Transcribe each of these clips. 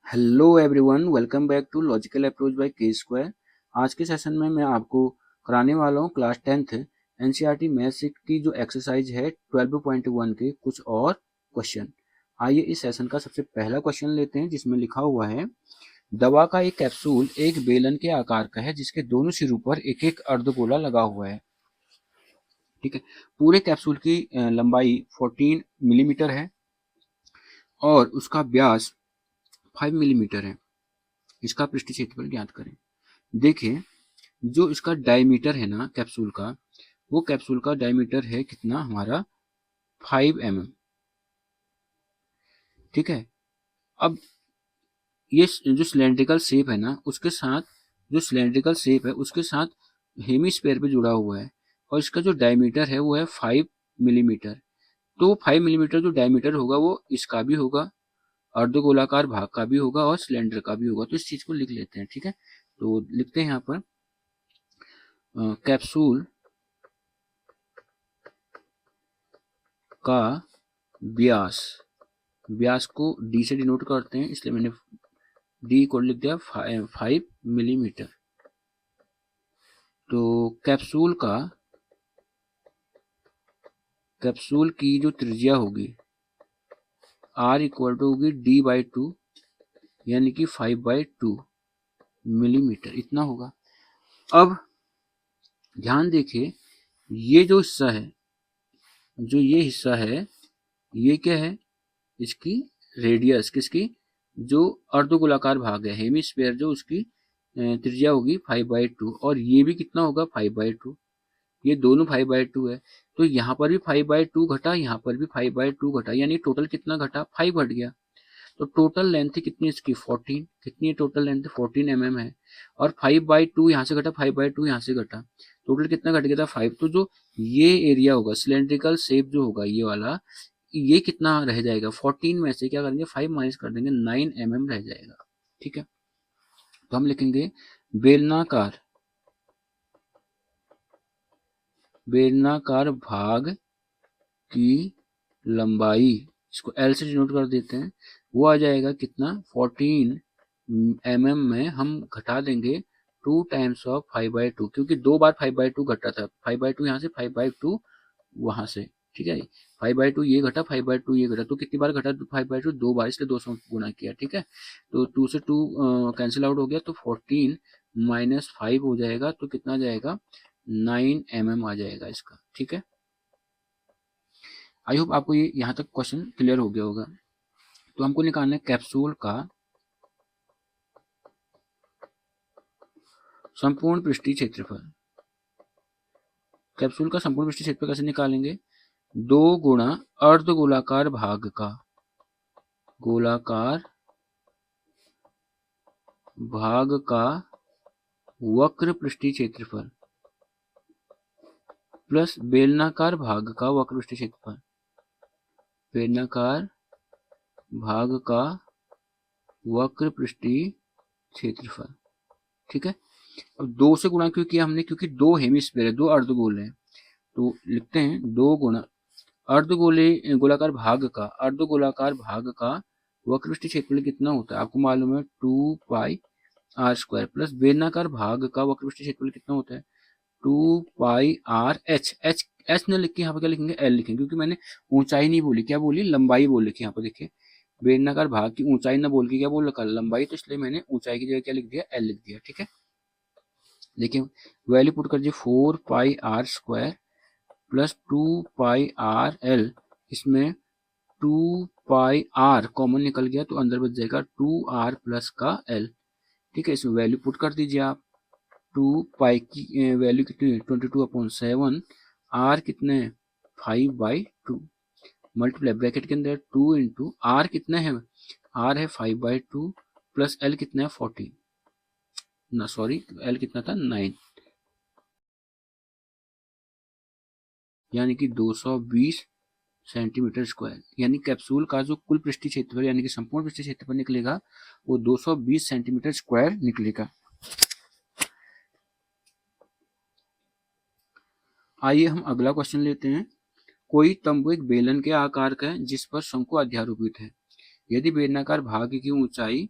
Hello everyone, welcome back to logical approach by K square. आज के session में मैं आपको कराने वाला हूँ क्लास 10th एनसीईआरटी मैथ्स की जो एक्सरसाइज है 12.1 के कुछ और क्वेश्चन। आइए इस सेशन का सबसे पहला क्वेश्चन लेते हैं, जिसमें लिखा हुआ है दवा का एक कैप्सूल एक बेलन के आकार का है जिसके दोनों सिरों पर एक एक अर्धगोला लगा हुआ है। ठीक है, पूरे कैप्सूल की लंबाई 14 मिलीमीटर है और उसका व्यास 5 मिलीमीटर है। इसका पृष्ठीय क्षेत्रफल ज्ञात करें। देखिए, जो इसका डायमीटर है ना कैप्सूल का, वो कैप्सूल का डायमीटर है कितना हमारा 5 mm। ठीक है, अब ये जो सिलेंड्रिकल शेप है ना, उसके साथ जो सिलेंड्रिकल शेप है उसके साथ हेमिस्फीयर पे जुड़ा हुआ है और इसका जो डायमीटर है वो है 5 मिलीमीटर। तो 5 मिलीमीटर जो डायमीटर होगा वो इसका भी होगा, अर्धगोलाकार भाग का भी होगा और सिलेंडर का भी होगा। तो इस चीज को लिख लेते हैं। ठीक है, तो लिखते हैं यहाँ पर कैप्सूल का व्यास, व्यास को डी से डिनोट करते हैं, इसलिए मैंने डी को लिख दिया 5 मिलीमीटर। तो कैप्सूल की जो त्रिज्या होगी आर इक्वल टू होगी डी बाई टू, यानी कि 5/2 मिलीमीटर, इतना होगा। अब ध्यान देखिए, ये जो हिस्सा है, जो ये हिस्सा है, ये क्या है, इसकी रेडियस, किसकी, जो अर्धगोलाकार भाग है हेमिस्फीयर, जो उसकी त्रिज्या होगी 5/2 और ये भी कितना होगा 5/2। ये दोनों 5/2 है, तो यहाँ पर भी 5/2 घटा, यहाँ पर भी 5/2 घटा, यानी टोटल कितना घटा, 5 घट गया। तो टोटल लेंथ कितनी इसकी 14, कितनी है टोटल लेंथ 14 mm है। और 5/2 यहाँ से घटा, 5/2 यहाँ से घटा, टोटल कितना घट गया था 5। तो जो ये एरिया होगा सिलेंड्रिकल शेप जो होगा ये वाला, ये कितना रह जाएगा 14 में से क्या करेंगे 5 माइनस कर देंगे, 9 mm रह जाएगा। ठीक है, तो हम लिखेंगे बेलनाकार, बेलनाकार भाग की लंबाई, इसको L से डिनोट कर देते हैं, वो आ जाएगा कितना 14 mm में हम घटा देंगे 2 टाइम्स ऑफ 5/2, क्योंकि दो बार 5/2 घटा था, 5/2 यहाँ से 5/2 वहां से। ठीक है, 5/2 ये घटा, 5/2 ये घटा, तो कितनी बार घटा 5/2, दो बार, इसलिए 200 गुना किया। ठीक है, तो 2 से 2 कैंसिल आउट हो गया, तो 14 माइनस 5 हो जाएगा, तो कितना जाएगा 9 mm आ जाएगा इसका। ठीक है, आई होप आपको ये यहाँ तक क्वेश्चन क्लियर हो गया होगा। तो हमको निकालना है कैप्सूल का संपूर्ण पृष्ठीय क्षेत्रफल। कैप्सूल का संपूर्ण पृष्ठीय क्षेत्रफल कैसे निकालेंगे, 2 गुणा अर्धगोलाकार भाग का, गोलाकार भाग का वक्र पृष्ठीय क्षेत्रफल प्लस बेलनाकार भाग का वक्र पृष्ठीय क्षेत्रफल, बेलनाकार भाग का वक्र पृष्ठीय क्षेत्रफल। ठीक है, अब 2 से गुणा क्यों किया हमने, क्योंकि दो हेमिस्फीयर है, दो अर्धगोल है। तो लिखते हैं 2 गुणा अर्धगोले गोलाकार भाग का, अर्धगोलाकार भाग का वक्र पृष्ठीय क्षेत्रफल कितना होता है आपको मालूम है 2πr² प्लस बेलनाकार भाग का वक्र पृष्ठीय क्षेत्रफल कितना होता है 2πrh। एच ने लिख के यहाँ पर क्या लिखेंगे एल लिखेंगे, क्योंकि मैंने ऊंचाई नहीं बोली, क्या बोली, लंबाई बोल लिखी। यहाँ पर देखिए बेलनाकार भाग की ऊंचाई ना बोल के क्या बोल रखा लंबाई, तो इसलिए मैंने ऊंचाई की जगह क्या लिख दिया एल लिख दिया। ठीक है, देखिए वैल्यू पुट कर दिए 4πr² प्लस 2πrl, इसमें 2πr कॉमन निकल गया तो अंदर बच जाएगा 2r प्लस का l। ठीक है, इसमें वैल्यू पुट कर दीजिए आप, 2π की वैल्यू कितनी है 22/7, r कितने 5/2, मल्टीप्लाई ब्रैकेट के अंदर 2 इंटू r कितना है, r है 5/2 प्लस l कितना है 14 ना, सॉरी l कितना था 9, यानी कि 220 सेंटीमीटर स्क्वायर। यानी कैप्सूल का जो कुल पृष्ठीय क्षेत्रफल यानी कि संपूर्ण पृष्ठीय क्षेत्रफल निकलेगा वो 220 सेंटीमीटर स्क्वायर निकलेगा। आइए हम अगला क्वेश्चन लेते हैं। कोई तंबू एक बेलन के आकार का है जिस पर शंकु अध्यारोपित है। यदि बेलनाकार भाग की ऊंचाई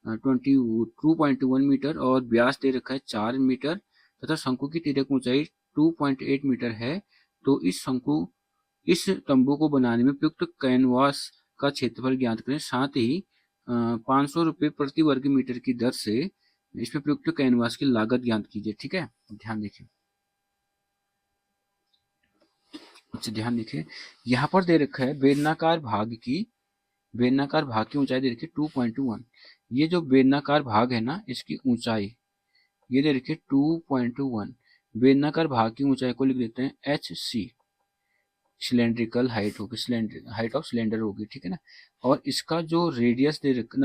2.1 मीटर और व्यास दे रखा है 4 मीटर तथा शंकु की तिर्यक ऊंचाई 2.8 मीटर है, तो इस तंबू को बनाने में प्रयुक्त कैनवास का क्षेत्रफल ज्ञात करें। साथ ही 500 रुपये प्रति वर्ग मीटर की दर से इसमें प्रयुक्त कैनवास की लागत ज्ञात कीजिए। ठीक है, ध्यान देखिए। अच्छा, ध्यान देखिए, यहाँ पर दे रखा है बेलनाकार भाग की ऊंचाई दे रखी है 2.1। ये जो बेलनाकार भाग है ना, इसकी ऊंचाई ये दे रखी है 2.1। बेलनाकार भाग की ऊंचाई को लिख देते हैं HC, सिलेंड्रिकल हाइट होगी, हाइट ऑफ सिलेंडर होगी। ठीक है ना। और इसका जो रेडियस दे रखा,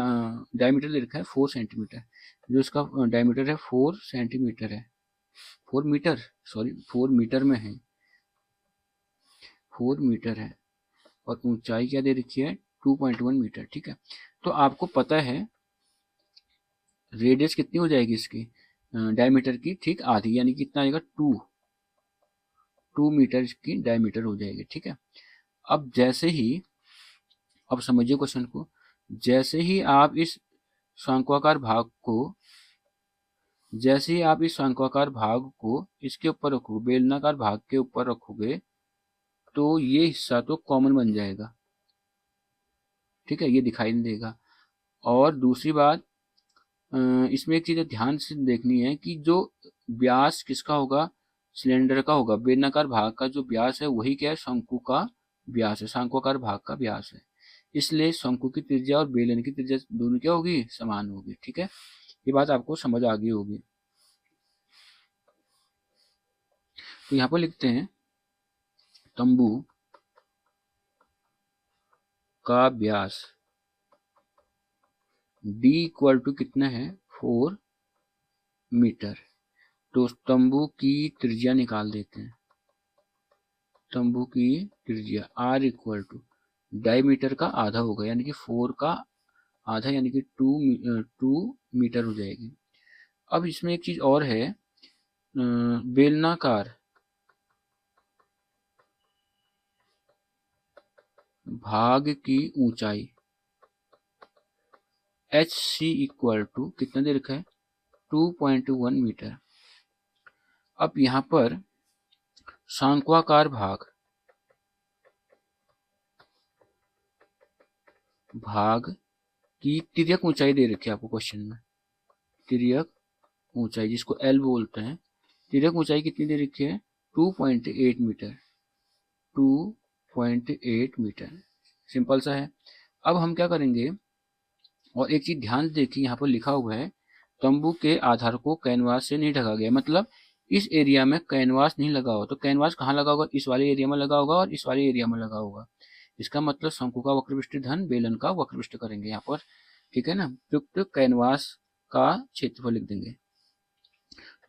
डायमीटर दे रखा है 4 सेंटीमीटर। जो इसका डायमीटर है 4 सेंटीमीटर है, 4 मीटर, सॉरी 4 मीटर में है, 4 मीटर है। और ऊंचाई क्या दे रखी है 2.1 मीटर। ठीक है, तो आपको पता है रेडियस कितनी हो जाएगी इसकी, डायमीटर की ठीक आधी, यानी कितना आएगा 2 मीटर की डायमीटर हो जाएगी। ठीक है। अब अब समझिए क्वेश्चन को। जैसे ही आप इस शंक्वाकार भाग को इसके ऊपर रखोगे, बेलनाकार भाग के ऊपर रखोगे, तो ये हिस्सा तो कॉमन बन जाएगा। ठीक है, ये दिखाई नहीं देगा। और दूसरी बात, इसमें एक चीज ध्यान से देखनी है कि जो व्यास किसका होगा, सिलेंडर का होगा। बेलनाकार भाग का जो व्यास है वही क्या है, शंकु का व्यास है, शंक्वाकार भाग का व्यास है। इसलिए शंकु की त्रिज्या और बेलन की त्रिज्या दोनों क्या होगी, समान होगी। ठीक है, ये बात आपको समझ आ गई होगी। तो यहाँ पर लिखते हैं तंबू का व्यास D इक्वल टू कितना है 4 मीटर। तो तंबू की त्रिज्या निकाल देते हैं। तंबू की त्रिज्या R इक्वल टू डायमीटर का आधा होगा, यानी कि 4 का आधा, यानी कि 2 मीटर हो जाएगी। अब इसमें एक चीज और है, बेलनाकार भाग की ऊंचाई HC इक्वल टू कितना दे रखा है 2.1 मीटर। अब यहां पर शंक्वाकार भाग की तिर्यक ऊंचाई दे रखी है आपको क्वेश्चन में। तिर्यक ऊंचाई जिसको L बोलते हैं, तिर्यक ऊंचाई कितनी दे रखी है 2.8 मीटर। 2.8 मीटर, सिंपल सा है। अब हम क्या करेंगे, और एक चीज ध्यान देखिए, यहाँ पर लिखा हुआ है तंबू के आधार को कैनवास से नहीं ढका गया, मतलब इस एरिया में कैनवास नहीं लगा होगा। तो कैनवास कहाँ लगा होगा, इस वाले एरिया में लगा होगा और इस वाले एरिया में लगा होगा। इसका मतलब शंकु का वक्रपृष्ठ धन बेलन का वक्रपृष्ठ करेंगे यहाँ पर। ठीक है ना। प्रयुक्त कैनवास का क्षेत्रफल लिख देंगे।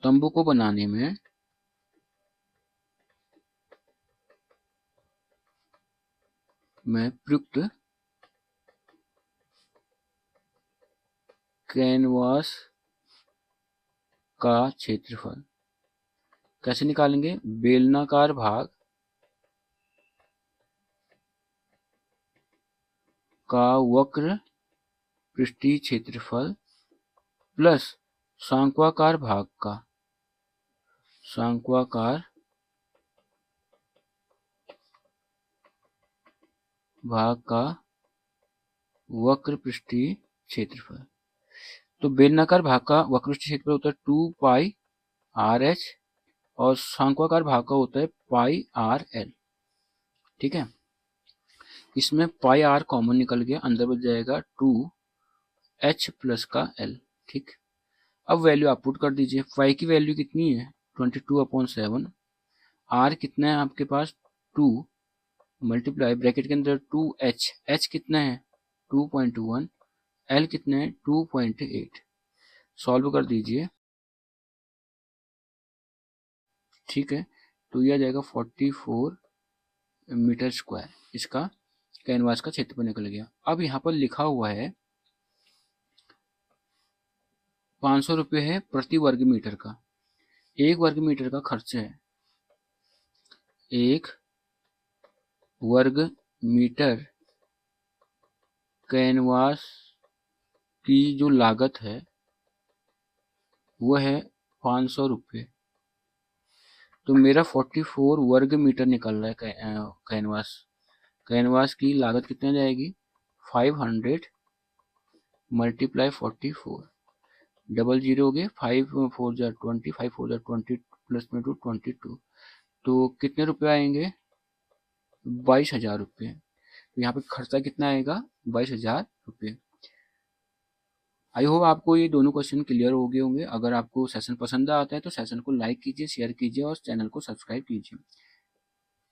तंबू को बनाने में प्रयुक्त कैनवास का क्षेत्रफल कैसे निकालेंगे, बेलनाकार भाग का वक्र पृष्ठीय क्षेत्रफल प्लस शंक्वाकार भाग का वक्र पृष्ठीय क्षेत्रफल। तो बेलनाकार भाग का वक्र पृष्ठीय क्षेत्रफल होता है 2πRH और शंक्वाकार भाग का होता है πRL। ठीक है, इसमें πR कॉमन निकल गया, अंदर बच जाएगा 2H प्लस का L। ठीक, अब वैल्यू आप पुट कर दीजिए। फाई की वैल्यू कितनी है 22/7। R कितना है आपके पास 2 मल्टीप्लाई ब्रैकेट के अंदर 2H, H कितना है 2.1, L कितना है 2.8। सॉल्व कर दीजिए। ठीक है, तो यह आ जाएगा 44 मीटर स्क्वायर। इसका कैनवास का क्षेत्रफल निकल गया। अब यहाँ पर लिखा हुआ है 500 रुपये है प्रति वर्ग मीटर का। 1 वर्ग मीटर का खर्च है, 1 वर्ग मीटर कैनवास की जो लागत है वो है 500 रुपये। तो मेरा 44 वर्ग मीटर निकल रहा है कैनवास। कैनवास की लागत कितनी जाएगी, 500 मल्टीप्लाई 44, डबल जीरो हो गए, 5 4 20, 5 4 20 प्लस में 2 22, तो कितने रुपए आएंगे, 22,000 रुपये। तो यहाँ पे खर्चा कितना आएगा, 22,000 रुपये। आई होप आपको ये दोनों क्वेश्चन क्लियर हो गए होंगे। अगर आपको सेशन पसंद आता है तो सेशन को लाइक कीजिए, शेयर कीजिए और चैनल को सब्सक्राइब कीजिए।